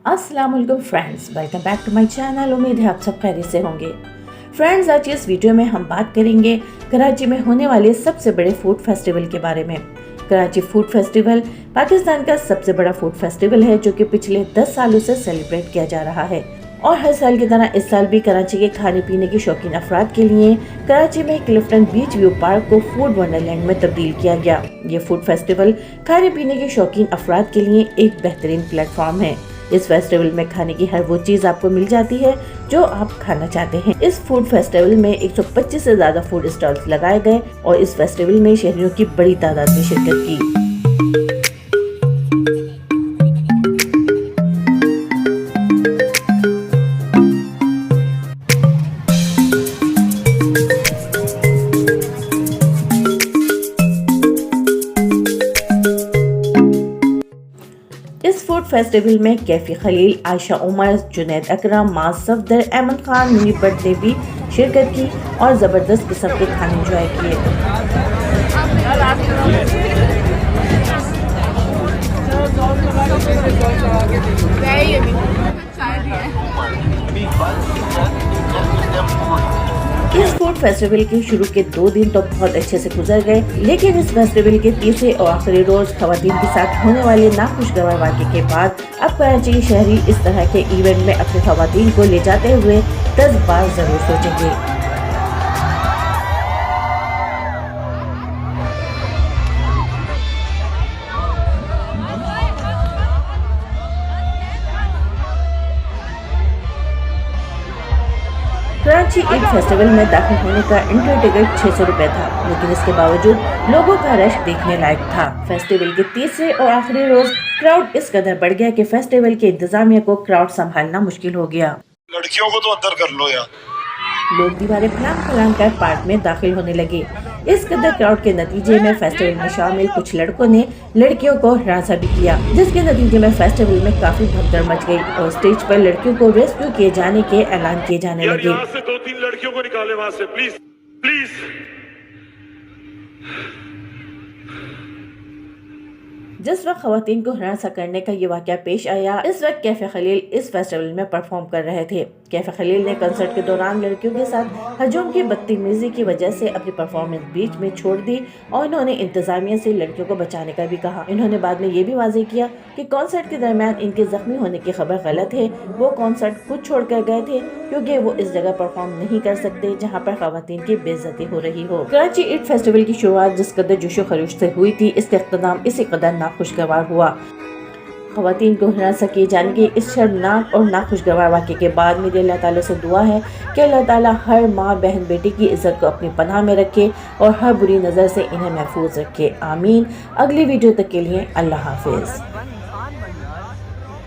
अस्सलाम वालेकुम friends, welcome back to my channel. उम्मीद है आप सब खैरियत से होंगे। फ्रेंड्स, आज इस वीडियो में हम बात करेंगे कराची में होने वाले सबसे बड़े फूड फेस्टिवल के बारे में। कराची फूड फेस्टिवल पाकिस्तान का सबसे बड़ा फूड फेस्टिवल है जो कि पिछले 10 सालों से सेलिब्रेट किया जा रहा है और हर साल की तरह इस साल भी कराची के खाने पीने के शौकीन अफराद के लिए कराची में क्लिफ्टन बीच व्यू पार्क को फूड वंडरलैंड में तब्दील किया गया। ये फूड फेस्टिवल खाने पीने के शौकीन अफराद के लिए एक बेहतरीन प्लेटफॉर्म है। इस फेस्टिवल में खाने की हर वो चीज आपको मिल जाती है जो आप खाना चाहते हैं। इस फूड फेस्टिवल में 125 से ज्यादा फूड स्टॉल्स लगाए गए और इस फेस्टिवल में शहरियों की बड़ी तादाद ने शिरकत की। इस फूड फेस्टिवल में कैफी खलील, आयशा उमर, जुनैद अकरम, माज सफदर, अहमद खान, मुनीब भट्ट ने भी शिरकत की और जबरदस्त किस्म के खाने एंजॉय किए। इस फूड फेस्टिवल के शुरू के 2 दिन तो बहुत अच्छे से गुजर गए, लेकिन इस फेस्टिवल के तीसरे और आखिरी रोज खवातीन के साथ होने वाले नाखुशगवार वाक़े के बाद अब कराची के शहरी इस तरह के इवेंट में अपनी खवातीन को ले जाते हुए 10 बार जरूर सोचेंगे। कराची ईद फेस्टिवल में दाखिल होने का एंट्री टिकट 600 रुपए था, लेकिन इसके बावजूद लोगों का रश देखने लायक था। फेस्टिवल के तीसरे और आखिरी रोज क्राउड इस कदर बढ़ गया कि फेस्टिवल के इंतजामिया को क्राउड संभालना मुश्किल हो गया। लड़कियों को तो अंदर कर लो यार। लोग दीवारें फलांग कर पार्क में दाखिल होने लगे। इस कदर क्राउड के नतीजे में फेस्टिवल में शामिल कुछ लड़कों ने लड़कियों को हरासा भी किया, जिसके नतीजे में फेस्टिवल में काफी भगदड़ मच गई और स्टेज पर लड़कियों को रेस्क्यू किए जाने के ऐलान किए जाने लगे। यहाँ से 2-3 लड़कियों को निकाले वहाँ से, प्लीज प्लीज। जिस वक्त खवातीन को हरासा करने का ये वाक़या पेश आया, इस वक्त कैफे खलील इस फेस्टिवल में परफॉर्म कर रहे थे। कैफे खलील ने कंसर्ट के दौरान लड़कियों के साथ हजूम की बदतमीजी की वजह से अपनी परफॉर्मेंस बीच में छोड़ दी और इन्होंने इंतजामिया से लड़कियों को बचाने का भी कहा। इन्होंने बाद में ये भी वाज़ेह किया कि कॉन्सर्ट के दरमियान इनके जख्मी होने की खबर गलत है। वो कॉन्सर्ट खुद छोड़ कर गए थे क्योंकि वो इस जगह परफॉर्म नहीं कर सकते जहाँ पर खवातीन की बेइज्जती हो रही हो। कराची ईद फेस्टिवल की शुरुआत जिस कदर जोशो खरोश से हुई थी, इसका इख्तिताम इसी कदर नाखुशगवार हुआ। खवातीन को हिरासत किए जाने के इस शर्मनाक और नाखुशगवार वाक़े के बाद मेरी अल्लाह ताला से दुआ है कि अल्लाह ताला हर माँ बहन बेटी की इज्जत को अपनी पनाह में रखे और हर बुरी नज़र से इन्हें महफूज रखे। आमीन। अगली वीडियो तक के लिए अल्लाह हाफिज़।